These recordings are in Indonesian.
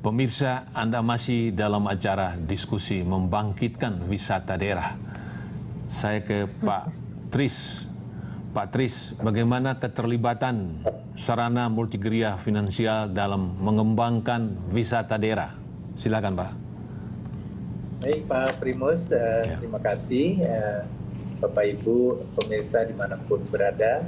Pemirsa, Anda masih dalam acara diskusi membangkitkan wisata daerah. Saya ke Pak Tris. Pak Tris, bagaimana keterlibatan sarana multigeria finansial dalam mengembangkan wisata daerah? Silakan, Pak. Baik, Pak Primus, terima kasih. Bapak Ibu pemirsa dimanapun berada,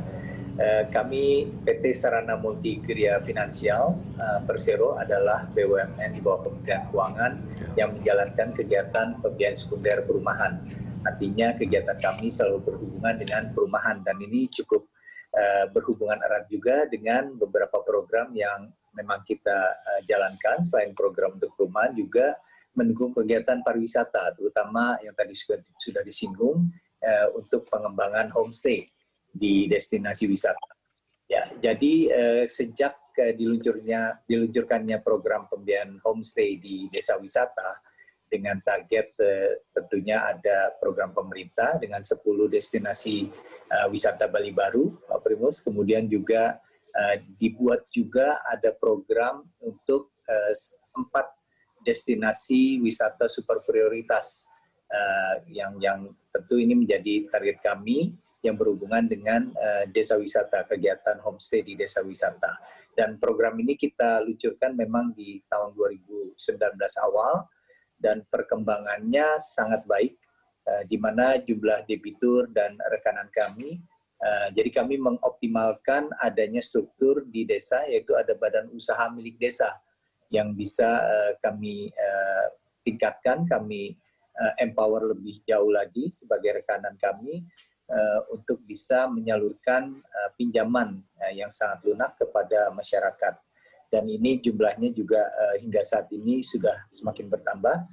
kami PT Sarana Multigeria Finansial Persero adalah BUMN di bawah Kementerian Keuangan yang menjalankan kegiatan pembiayaan sekunder perumahan. Artinya kegiatan kami selalu berhubungan dengan perumahan dan ini cukup berhubungan erat juga dengan beberapa program yang memang kita jalankan. Selain program untuk perumahan juga mendukung kegiatan pariwisata, terutama yang tadi sudah disinggung untuk pengembangan homestay di destinasi wisata. Ya, jadi sejak diluncurkannya program pembiayaan homestay di desa wisata dengan target tentunya ada program pemerintah dengan 10 destinasi wisata Bali baru, Pak Primus. Kemudian juga dibuat juga ada program untuk 4 destinasi wisata super prioritas yang tentu ini menjadi target kami yang berhubungan dengan desa wisata, kegiatan homestay di desa wisata. Dan program ini kita luncurkan memang di tahun 2019 awal dan perkembangannya sangat baik, di mana jumlah debitur dan rekanan kami, jadi kami mengoptimalkan adanya struktur di desa, yaitu ada badan usaha milik desa yang bisa kami tingkatkan, kami empower lebih jauh lagi sebagai rekanan kami untuk bisa menyalurkan pinjaman yang sangat lunak kepada masyarakat. Dan ini jumlahnya juga hingga saat ini sudah semakin bertambah.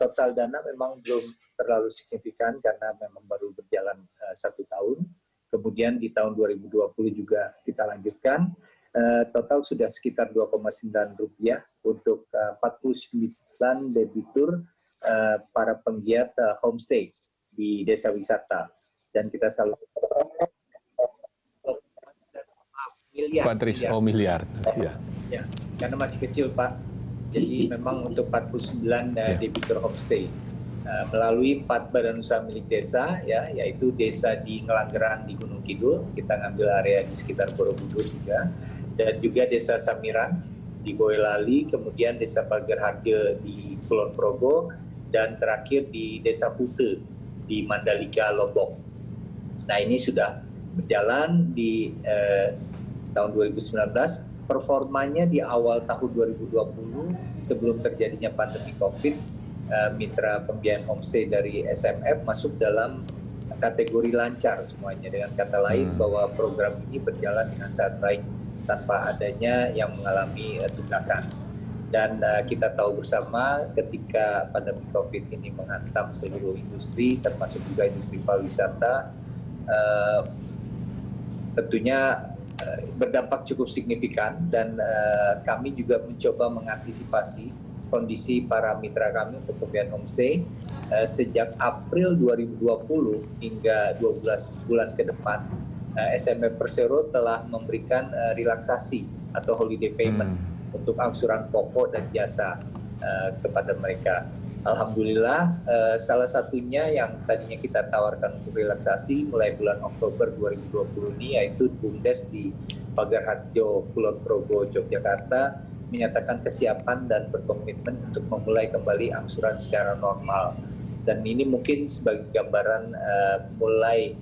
Total dana memang belum terlalu signifikan karena memang baru berjalan 1 tahun. Kemudian di tahun 2020 juga kita lanjutkan. Total sudah sekitar Rp2,9 untuk 49 debitur para penggiat homestay di desa wisata. Dan kita selalu miliar. Pak Tris, miliar. Ya, karena masih kecil, Pak. Jadi memang untuk 49 debitur homestay melalui 4 badan usaha milik desa, ya, yaitu desa di Ngelanggeran di Gunung Kidul, kita ngambil area di sekitar Borobudur juga, dan juga desa Samiran di Boyolali, kemudian desa Pagar Harjo di Kulon Progo, dan terakhir di desa Pute di Mandalika, Lombok. Nah, ini sudah berjalan di tahun 2019. Performanya di awal tahun 2020 sebelum terjadinya pandemi COVID, mitra pembiayaan homestay dari SMF masuk dalam kategori lancar semuanya. Dengan kata lain bahwa program ini berjalan dengan sangat baik tanpa adanya yang mengalami tunggakan. Dan kita tahu bersama ketika pandemi COVID ini menghantam seluruh industri, termasuk juga industri pariwisata, tentunya berdampak cukup signifikan dan kami juga mencoba mengantisipasi kondisi para mitra kami untuk pembiayaan homestay sejak April 2020 hingga 12 bulan ke depan. SMF Persero telah memberikan relaksasi atau holiday payment untuk angsuran pokok dan jasa kepada mereka. Alhamdulillah, salah satunya yang tadinya kita tawarkan untuk relaksasi mulai bulan Oktober 2020 ini, yaitu BUMDes di Pagar Harjo, Kulon Progo, Yogyakarta, menyatakan kesiapan dan berkomitmen untuk memulai kembali angsuran secara normal. Dan ini mungkin sebagai gambaran mulai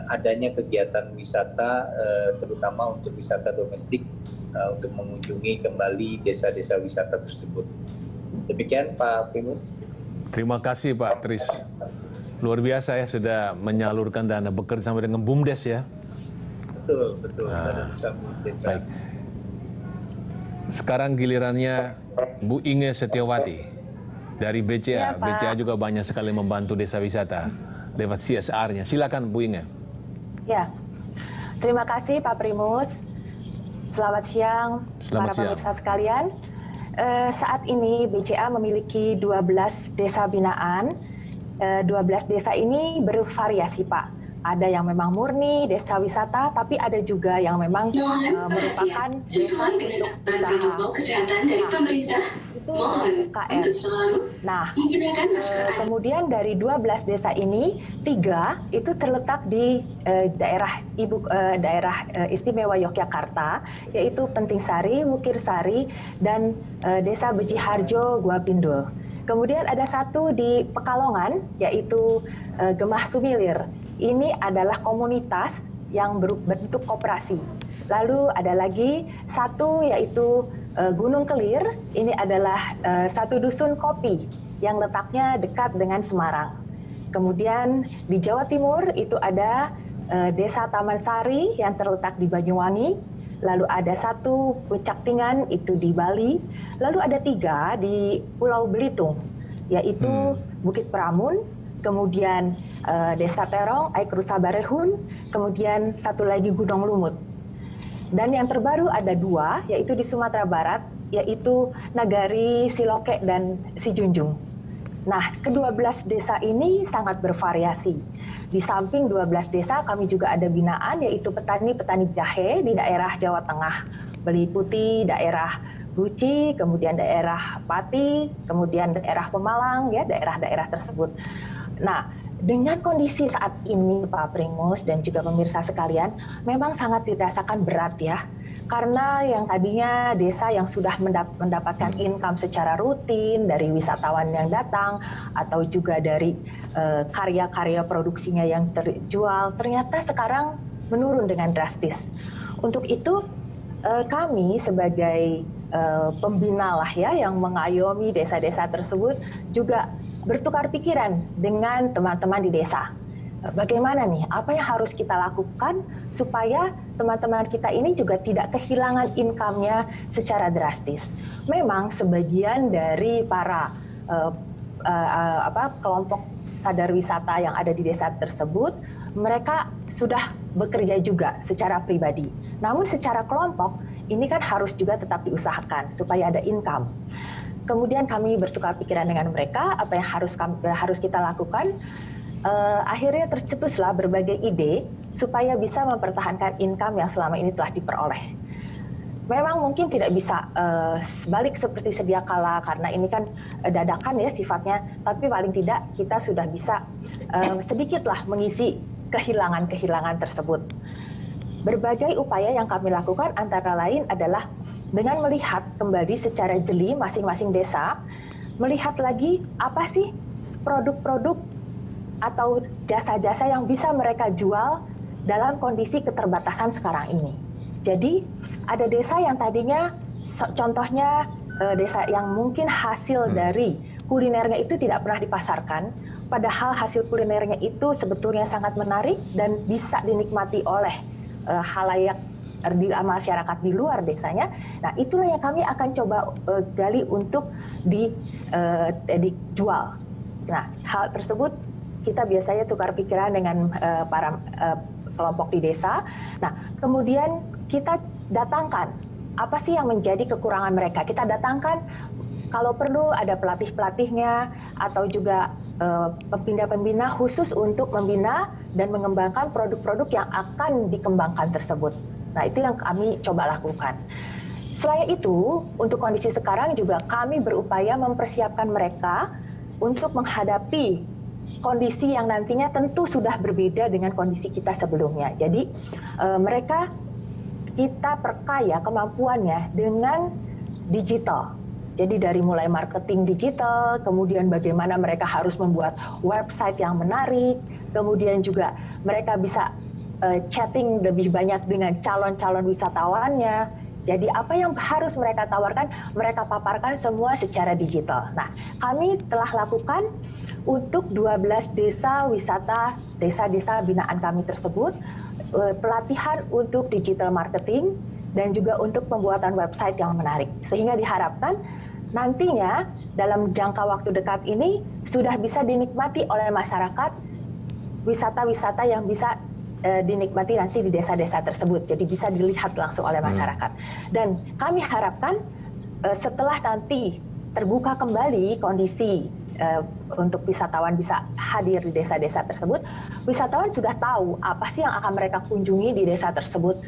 adanya kegiatan wisata, terutama untuk wisata domestik, untuk mengunjungi kembali desa-desa wisata tersebut. Demikian Pak Primus. Terima kasih Pak Tris. Luar biasa ya, sudah menyalurkan dana, bekerja sama dengan BUMDes ya. Betul. Desa. Baik. Sekarang gilirannya Bu Inge Setiawati dari BCA. Ya, Pak. BCA juga banyak sekali membantu desa wisata lewat CSR-nya. Silakan Bu Inge. Ya, terima kasih Pak Primus. Selamat siang para pemirsa sekalian. Saat ini BCA memiliki 12 desa binaan. 12 desa ini bervariasi, Pak. Ada yang memang murni desa wisata, tapi ada juga yang memang merupakan desa sesuai dengan protokol kesehatan dari pemerintah. itu UKM. Nah, kemudian dari 12 desa ini, 3 itu terletak di daerah istimewa Yogyakarta, yaitu Penting-Sari, Wukir-Sari, dan Desa Bejiharjo, Guapindul. Kemudian ada 1 di Pekalongan, yaitu Gemah Sumilir. Ini adalah komunitas yang berbentuk koperasi. Lalu ada lagi 1 yaitu Gunung Kelir. Ini adalah 1 dusun kopi yang letaknya dekat dengan Semarang. Kemudian di Jawa Timur itu ada Desa Taman Sari yang terletak di Banyuwangi. Lalu ada 1 Puncak Tingan itu di Bali. Lalu ada 3 di Pulau Belitung, yaitu Bukit Pramun, kemudian Desa Terong, Aikrusa Barehun, kemudian 1 lagi Gunung Lumut. Dan yang terbaru ada 2, yaitu di Sumatera Barat, yaitu Nagari, Siloke, dan Sijunjung. Nah, ke-12 desa ini sangat bervariasi. Di samping 12 desa, kami juga ada binaan, yaitu petani-petani jahe di daerah Jawa Tengah, Beli Putih, daerah Guci, kemudian daerah Pati, kemudian daerah Pemalang, ya, daerah-daerah tersebut. Nah, dengan kondisi saat ini, Pak Primus dan juga pemirsa sekalian, memang sangat dirasakan berat ya. Karena yang tadinya desa yang sudah mendapatkan income secara rutin dari wisatawan yang datang, atau juga dari karya-karya produksinya yang terjual, ternyata sekarang menurun dengan drastis. Untuk itu, kami sebagai pembina lah ya, yang mengayomi desa-desa tersebut, juga bertukar pikiran dengan teman-teman di desa. Bagaimana nih, apa yang harus kita lakukan supaya teman-teman kita ini juga tidak kehilangan income-nya secara drastis. Memang sebagian dari para kelompok sadar wisata yang ada di desa tersebut, mereka sudah bekerja juga secara pribadi. Namun secara kelompok, ini kan harus juga tetap diusahakan supaya ada income. Kemudian kami bertukar pikiran dengan mereka, apa yang harus kita lakukan. Akhirnya tercetuslah berbagai ide supaya bisa mempertahankan income yang selama ini telah diperoleh. Memang mungkin tidak bisa balik seperti sedia kala karena ini kan dadakan ya sifatnya, tapi paling tidak kita sudah bisa sedikitlah mengisi kehilangan-kehilangan tersebut. Berbagai upaya yang kami lakukan antara lain adalah dengan melihat kembali secara jeli masing-masing desa, melihat lagi apa sih produk-produk atau jasa-jasa yang bisa mereka jual dalam kondisi keterbatasan sekarang ini. Jadi ada desa yang tadinya, contohnya desa yang mungkin hasil dari kulinernya itu tidak pernah dipasarkan, padahal hasil kulinernya itu sebetulnya sangat menarik dan bisa dinikmati oleh halayak di masyarakat di luar desanya. Nah, itulah yang kami akan coba gali untuk dijual. Nah, hal tersebut kita biasanya tukar pikiran dengan para kelompok di desa. Nah, kemudian kita datangkan apa sih yang menjadi kekurangan mereka. Kita datangkan kalau perlu ada pelatih-pelatihnya atau juga pembina-pembina khusus untuk membina dan mengembangkan produk-produk yang akan dikembangkan tersebut. Nah, itu yang kami coba lakukan. Selain itu, untuk kondisi sekarang juga kami berupaya mempersiapkan mereka untuk menghadapi kondisi yang nantinya tentu sudah berbeda dengan kondisi kita sebelumnya. Jadi, mereka kita perkaya kemampuannya dengan digital. Jadi dari mulai marketing digital, kemudian bagaimana mereka harus membuat website yang menarik, kemudian juga mereka bisa chatting lebih banyak dengan calon-calon wisatawannya. Jadi apa yang harus mereka tawarkan, mereka paparkan semua secara digital. Nah, kami telah lakukan untuk 12 desa wisata, desa-desa binaan kami tersebut, pelatihan untuk digital marketing, dan juga untuk pembuatan website yang menarik. Sehingga diharapkan nantinya dalam jangka waktu dekat ini sudah bisa dinikmati oleh masyarakat wisata-wisata yang bisa dinikmati nanti di desa-desa tersebut. Jadi bisa dilihat langsung oleh masyarakat. Dan kami harapkan setelah nanti terbuka kembali kondisi untuk wisatawan bisa hadir di desa-desa tersebut, wisatawan sudah tahu apa sih yang akan mereka kunjungi di desa tersebut,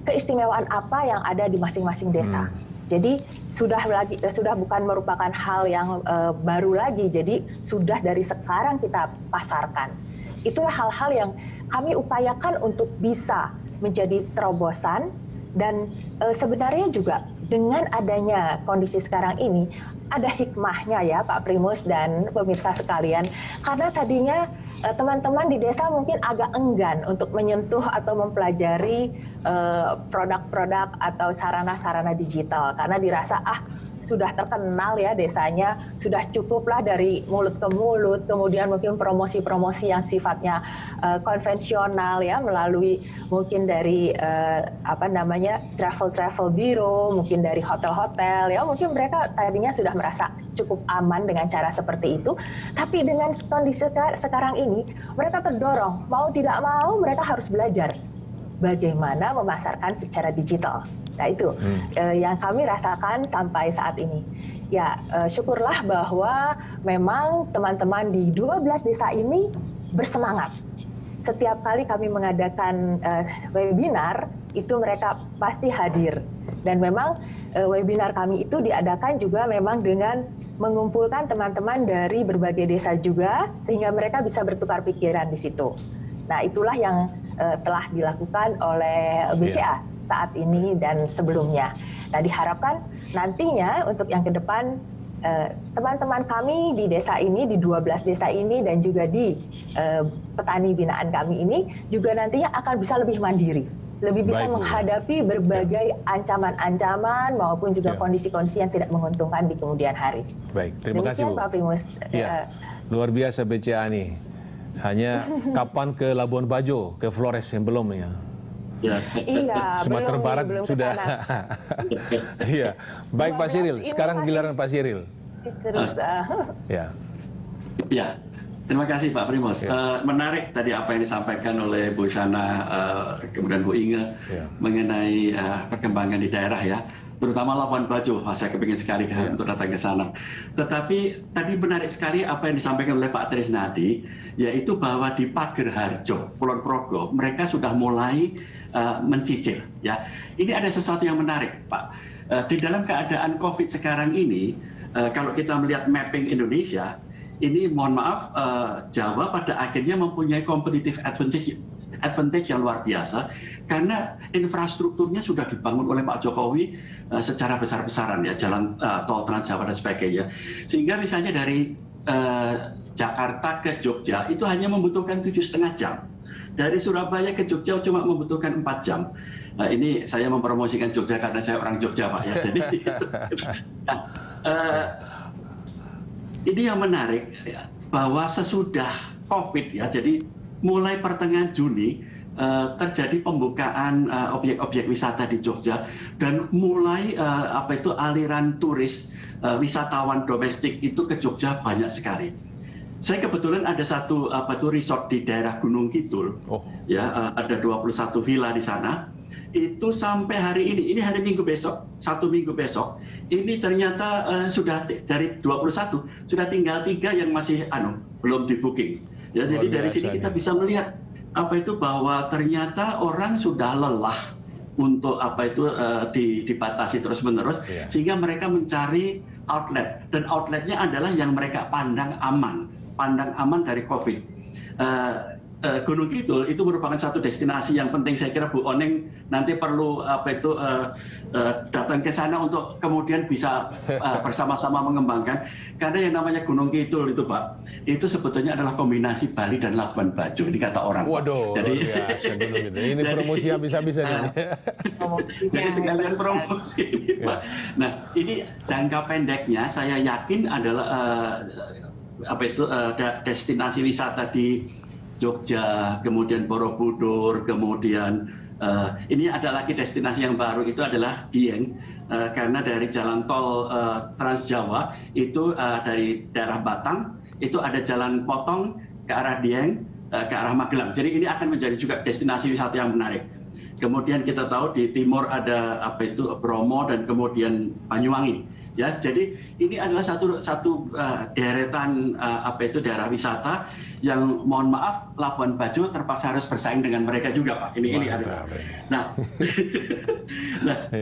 keistimewaan apa yang ada di masing-masing desa. Jadi sudah bukan merupakan hal yang baru lagi. Jadi sudah dari sekarang kita pasarkan. Itulah hal-hal yang kami upayakan untuk bisa menjadi terobosan. Dan sebenarnya juga dengan adanya kondisi sekarang ini ada hikmahnya ya Pak Primus dan pemirsa sekalian, karena tadinya teman-teman di desa mungkin agak enggan untuk menyentuh atau mempelajari produk-produk atau sarana-sarana digital karena dirasa sudah terkenal ya desanya, sudah cukuplah dari mulut ke mulut, kemudian mungkin promosi-promosi yang sifatnya konvensional ya melalui mungkin dari travel bureau, mungkin dari hotel-hotel ya, mungkin mereka tadinya sudah merasa cukup aman dengan cara seperti itu, tapi dengan kondisi sekarang ini mereka terdorong mau tidak mau mereka harus belajar bagaimana memasarkan secara digital. Nah itu yang kami rasakan sampai saat ini. Ya syukurlah bahwa memang teman-teman di 12 desa ini bersemangat. Setiap kali kami mengadakan webinar, itu mereka pasti hadir. Dan memang webinar kami itu diadakan juga memang dengan mengumpulkan teman-teman dari berbagai desa juga, sehingga mereka bisa bertukar pikiran di situ. Nah itulah yang telah dilakukan oleh BCA saat ini dan sebelumnya. Nah diharapkan nantinya untuk yang ke depan teman-teman kami di desa ini, di 12 desa ini dan juga di petani binaan kami ini juga nantinya akan bisa lebih mandiri, lebih bisa menghadapi berbagai ancaman-ancaman maupun juga kondisi-kondisi yang tidak menguntungkan di kemudian hari. Baik, terima kasih Bu. Pak Primus. Ya, luar biasa BCA nih. Hanya kapan ke Labuan Bajo, ke Flores yang belum ya? Iya, Sumatera Barat belum sudah. Iya, baik Pak Cyril. Sekarang giliran Pak Cyril. Ya, terima kasih Pak Primus. Menarik tadi apa yang disampaikan oleh Bu Shana, kemudian Bu Inge mengenai perkembangan di daerah ya, terutama Labuan Bajo. Saya kepingin sekali untuk datang ke sana. Tetapi tadi menarik sekali apa yang disampaikan oleh Pak Trisnadi, yaitu bahwa di Pagerharjo, Kulon Progo, mereka sudah mulai mencicil. Ya, ini ada sesuatu yang menarik, Pak. Di dalam keadaan COVID sekarang ini, kalau kita melihat mapping Indonesia, ini mohon maaf, Jawa pada akhirnya mempunyai competitive advantage yang luar biasa karena infrastrukturnya sudah dibangun oleh Pak Jokowi secara besar-besaran ya, jalan tol Trans Jawa dan sebagainya. Sehingga misalnya dari Jakarta ke Jogja itu hanya membutuhkan 7,5 jam. Dari Surabaya ke Jogja cuma membutuhkan 4 jam. Ini saya mempromosikan Jogja karena saya orang Jogja Pak ya. Jadi ini yang menarik bahwa sesudah COVID ya, jadi mulai pertengahan Juni terjadi pembukaan objek-objek wisata di Jogja dan mulai aliran turis wisatawan domestik itu ke Jogja banyak sekali. Saya kebetulan ada satu resort di daerah Gunung Kidul, ya ada 21 villa di sana. Itu sampai hari ini hari Minggu besok, 1 minggu besok, ini ternyata sudah dari 21 sudah tinggal 3 yang masih belum di booking. Ya, jadi dari sini kita bisa melihat bahwa ternyata orang sudah lelah untuk dibatasi terus-menerus, sehingga mereka mencari outlet, dan outletnya adalah yang mereka pandang aman dari COVID. Gunung Kidul itu merupakan satu destinasi yang penting. Saya kira Bu Oneng nanti perlu datang ke sana untuk kemudian bisa bersama-sama mengembangkan, karena yang namanya Gunung Kidul itu Pak, itu sebetulnya adalah kombinasi Bali dan Labuan Bajo, ini kata orang. Waduh, jadi ini promosi habis-habisan. Jadi sekalian promosi ini, Pak. Nah, ini jangka pendeknya saya yakin adalah destinasi wisata di Jogja, kemudian Borobudur, kemudian ini ada lagi destinasi yang baru, itu adalah Dieng, karena dari jalan tol Trans Jawa itu dari daerah Batang itu ada jalan potong ke arah Dieng, ke arah Magelang. Jadi ini akan menjadi juga destinasi wisata yang menarik. kemudian kita tahu di timur ada Bromo dan kemudian Banyuwangi. Ya, jadi ini adalah satu deretan daerah wisata yang mohon maaf Labuan Bajo terpaksa harus bersaing dengan mereka juga, Pak. Ini ada. Nah,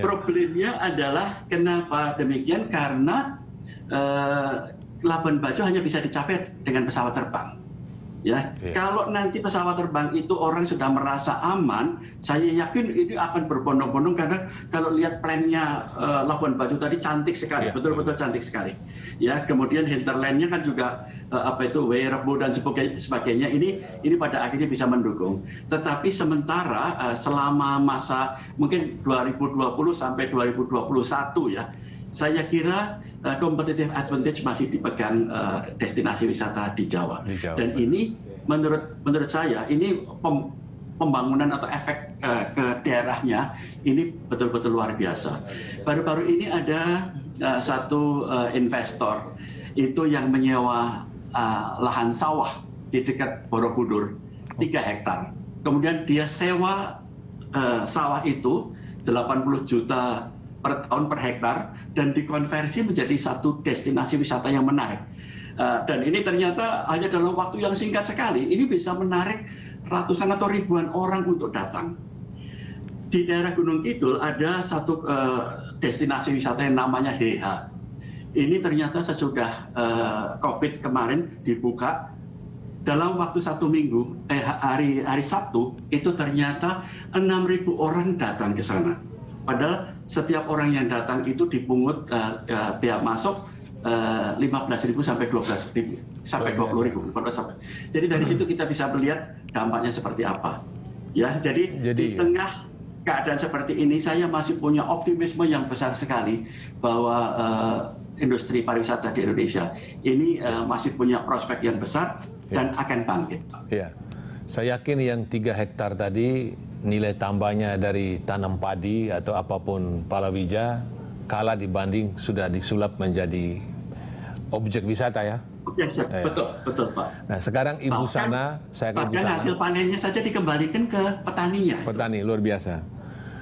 problemnya adalah kenapa demikian, karena Labuan Bajo hanya bisa dicapai dengan pesawat terbang. Ya, kalau nanti pesawat terbang itu orang sudah merasa aman, saya yakin ini akan berbondong-bondong, karena kalau lihat plannya Labuan Bajo tadi cantik sekali, betul-betul cantik sekali. Ya, kemudian hinterlandnya kan juga Werebo dan sebagainya. Ini pada akhirnya bisa mendukung. Tetapi sementara selama masa mungkin 2020 sampai 2021 ya, saya kira competitive advantage masih dipegang destinasi wisata di Jawa. Dan ini menurut saya ini pembangunan atau efek ke daerahnya ini betul-betul luar biasa. Baru-baru ini ada satu investor itu yang menyewa lahan sawah di dekat Borobudur 3 hektar. Kemudian dia sewa sawah itu 80 juta per tahun per hektar dan dikonversi menjadi satu destinasi wisata yang menarik. Dan ini ternyata hanya dalam waktu yang singkat sekali, ini bisa menarik ratusan atau ribuan orang untuk datang. Di daerah Gunung Kidul ada satu destinasi wisata yang namanya Heha. Ini ternyata sesudah COVID kemarin dibuka, dalam waktu 1 minggu, hari Sabtu, itu ternyata 6.000 orang datang ke sana. Padahal setiap orang yang datang itu dipungut biaya masuk 15.000 sampai 12.000 sampai 20.000. Jadi dari situ kita bisa melihat dampaknya seperti apa. Ya, jadi di tengah keadaan seperti ini saya masih punya optimisme yang besar sekali bahwa industri pariwisata di Indonesia ini masih punya prospek yang besar dan akan bangkit. Ya. Saya yakin yang 3 hektar tadi nilai tambahnya dari tanam padi atau apapun palawija kalah dibanding sudah disulap menjadi objek wisata ya. Betul Pak. Nah sekarang Ibu Sana, saya ke Ibu Sana. Hasil panennya saja dikembalikan ke petaninya. Petani luar biasa.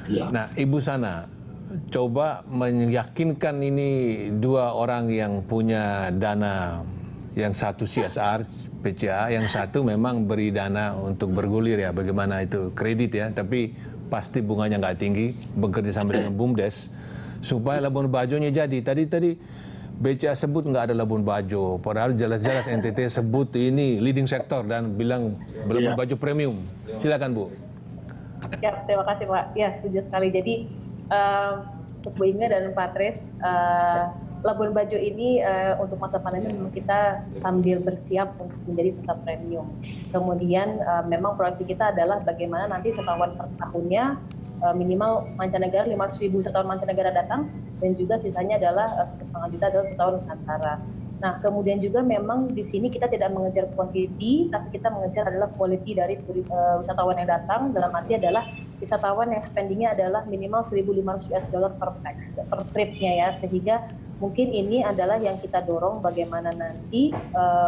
Ya. Nah Ibu Sana, coba meyakinkan ini 2 orang yang punya dana, yang satu CSR PCA, yang satu memang beri dana untuk bergulir ya, bagaimana itu kredit ya, tapi pasti bunganya nggak tinggi, bekerja sama dengan BUMDes supaya Labuan Bajonya jadi. Tadi BCA sebut nggak ada Labuan Bajo, padahal jelas-jelas NTT sebut ini leading sector dan bilang Labuan Bajo premium. Silakan Bu. Ya, terima kasih Pak. Ya, setuju sekali. Jadi untuk Bu Inge dan Pak Tris, Labuan Bajo ini untuk masa panen memang kita sambil bersiap untuk menjadi wisata premium. Kemudian memang proyeksi kita adalah bagaimana nanti wisatawan per tahunnya minimal mancanegara 500.000 wisatawan mancanegara datang, dan juga sisanya adalah 1,5 juta adalah wisatawan Nusantara. Nah, kemudian juga memang di sini kita tidak mengejar quantity, tapi kita mengejar adalah quality dari wisatawan yang datang. Dalam arti adalah wisatawan yang spendingnya adalah minimal $1.500 per tripnya ya, sehingga mungkin ini adalah yang kita dorong bagaimana nanti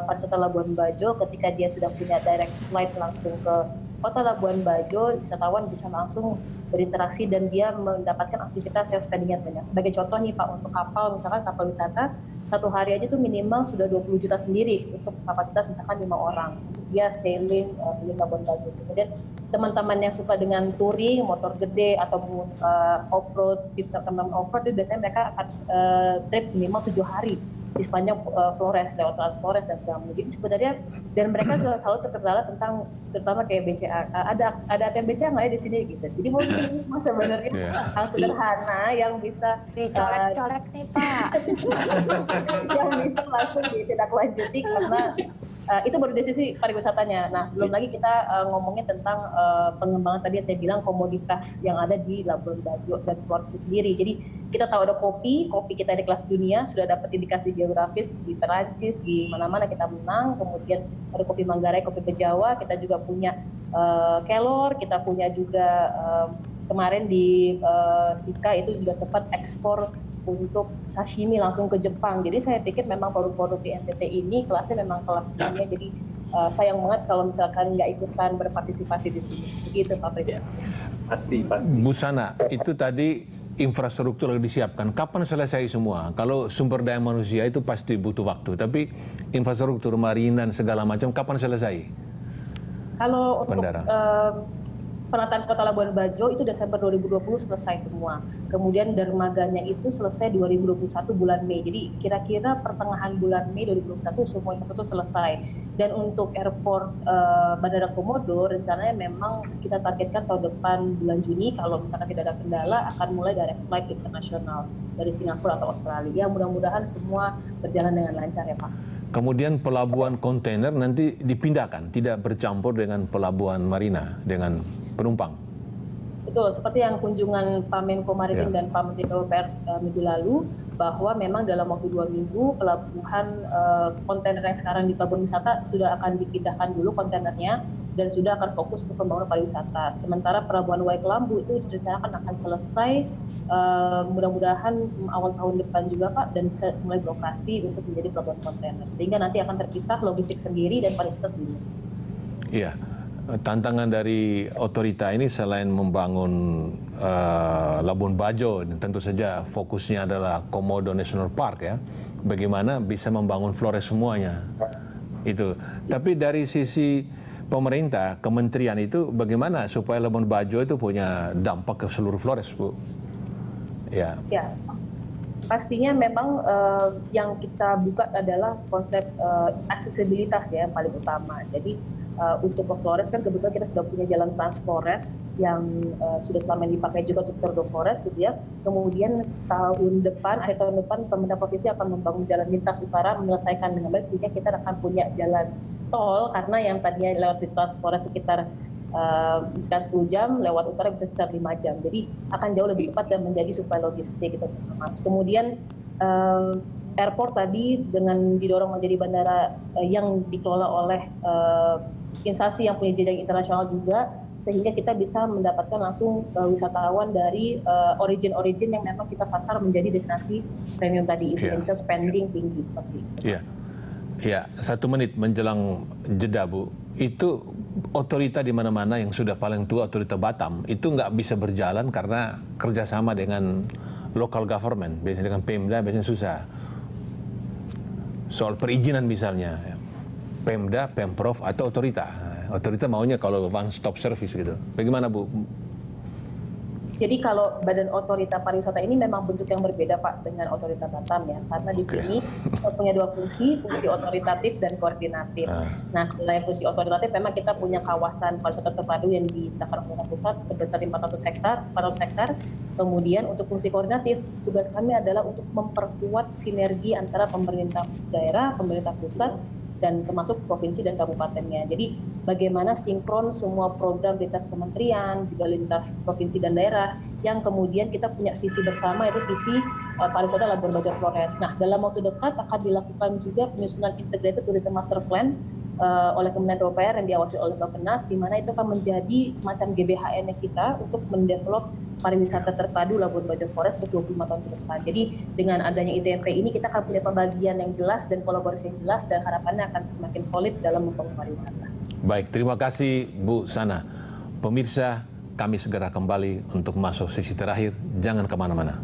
pariwisata Labuan Bajo ketika dia sudah punya direct flight langsung ke kota Labuan Bajo, wisatawan bisa langsung berinteraksi dan dia mendapatkan aktivitas yang spendingnya banyak. Sebagai contoh nih Pak, untuk kapal, misalkan kapal wisata, 1 hari aja tuh minimal sudah 20 juta sendiri untuk kapasitas misalkan 5 orang, untuk dia sailing di Labuan Bajo. Kemudian teman-teman yang suka dengan touring, motor gede, ataupun off-road, teman-teman off-road itu biasanya mereka akan trip minimal 7 hari di sepanjang Flores, lewat Trans Flores dan segala macam. Jadi sebenarnya, dan mereka selalu terkendala tentang, terutama kayak BCA, ada ATM BCA nggak ya di sini gitu. Jadi mungkin sebenarnya hal sederhana yang bisa dicolek-colek nih Pak, yang bisa langsung ditindaklanjuti karena itu baru dari sisi pariwisatanya. Nah, belum lagi kita ngomongin tentang pengembangan tadi yang saya bilang komoditas yang ada di Labuan Bajo dan Flores itu sendiri. Jadi kita tahu ada kopi kita di kelas dunia, sudah dapat indikasi geografis di Perancis, di mana-mana kita menang. Kemudian ada kopi Manggarai, kopi Bejawa, kita juga punya kelor, kita punya juga kemarin di Sika itu juga sempat ekspor untuk sashimi langsung ke Jepang. Jadi saya pikir memang produk-produk di NTT ini kelasnya memang kelas dunia. Jadi sayang banget kalau misalkan nggak ikutan berpartisipasi di sini. Begitu Pak Presiden. Pasti. Bu Sana, itu tadi infrastruktur lagi disiapkan. Kapan selesai semua? Kalau sumber daya manusia itu pasti butuh waktu, tapi infrastruktur marina dan segala macam kapan selesai? Kalau untuk Bandara. penataan Kota Labuan Bajo itu Desember 2020 selesai semua. Kemudian dermaganya itu selesai 2021 bulan Mei. Jadi kira-kira pertengahan bulan Mei 2021 semua itu selesai. Dan untuk airport Bandara Komodo rencananya memang kita targetkan tahun depan bulan Juni, kalau misalkan tidak ada kendala akan mulai direct flight internasional dari Singapura atau Australia. Mudah-mudahan semua berjalan dengan lancar ya Pak. Kemudian pelabuhan kontainer nanti dipindahkan, tidak bercampur dengan pelabuhan marina dengan penumpang. Betul, seperti yang kunjungan Pak Menko Maritim dan Pak Menteri PUPR minggu lalu, bahwa memang dalam waktu 2 minggu pelabuhan kontainer yang sekarang di pelabuhan wisata sudah akan dipindahkan dulu kontainernya dan sudah akan fokus untuk pembangunan pariwisata. Sementara pelabuhan Waik Lambu itu direncanakan akan selesai mudah-mudahan awal tahun depan juga Pak, dan bisa mulai beroperasi untuk menjadi pelabuhan kontainer. Sehingga nanti akan terpisah logistik sendiri dan pariwisata sendiri. Iya, tantangan dari otorita ini selain membangun Labuan Bajo, tentu saja fokusnya adalah Komodo National Park ya. Bagaimana bisa membangun Flores semuanya. Itu. Tapi dari sisi pemerintah, kementerian itu bagaimana supaya Labuan Bajo itu punya dampak ke seluruh Flores, Bu? Ya. Ya, pastinya memang yang kita buka adalah konsep aksesibilitas ya yang paling utama. Jadi untuk ke Flores kan kebetulan kita sudah punya jalan Trans Flores yang sudah selama ini dipakai juga untuk Corridor Flores gitu ya. Kemudian akhir tahun depan pemerintah provinsi akan membangun jalan lintas utara menyelesaikan dengan baik sehingga kita akan punya jalan tol, karena yang tadinya lewat di Trans Flores sekitar 10 jam, lewat utara bisa sekitar 5 jam. Jadi akan jauh lebih cepat dan menjadi suplai logistik gitu Mas. Kemudian airport tadi dengan didorong menjadi bandara yang dikelola oleh instansi yang punya jenjang internasional juga, sehingga kita bisa mendapatkan langsung wisatawan dari origin yang memang kita sasar menjadi destinasi premium tadi itu, yang bisa spending tinggi seperti itu. Iya. Ya, 1 menit menjelang jeda Bu, itu otorita di mana-mana yang sudah paling tua, otorita Batam, itu nggak bisa berjalan karena kerjasama dengan local government, biasanya dengan Pemda, biasanya susah. Soal perizinan misalnya, Pemda, Pemprov, atau otorita. Otorita maunya kalau one stop service gitu. Bagaimana Bu? Jadi kalau Badan Otorita Pariwisata ini memang bentuk yang berbeda Pak dengan Otorita Batam ya, karena di sini punya 2 fungsi otoritatif dan koordinatif. Nah, selain fungsi otoritatif memang kita punya kawasan pariwisata terpadu yang disediakan pemerintah pusat sebesar 400 hektar. Kemudian untuk fungsi koordinatif, tugas kami adalah untuk memperkuat sinergi antara pemerintah daerah, pemerintah pusat, dan termasuk provinsi dan kabupatennya. Jadi bagaimana sinkron semua program lintas kementerian, juga lintas provinsi dan daerah, yang kemudian kita punya visi bersama, yaitu visi pariwisata Labuan Bajo Flores. Nah, dalam waktu dekat akan dilakukan juga penyusunan Integrated Tourism Master Plan oleh Kementerian PUPR yang diawasi oleh Bappenas, di mana itu akan menjadi semacam GBHN kita untuk mendevelop pariwisata terpadu Labuan Bajo Flores untuk 25 tahun ke depan. Jadi dengan adanya ITMP ini kita akan punya pembagian yang jelas dan kolaborasi yang jelas, dan harapannya akan semakin solid dalam membangun pariwisata. Baik, terima kasih Bu Sana. Pemirsa, kami segera kembali untuk masuk sesi terakhir. Jangan kemana-mana.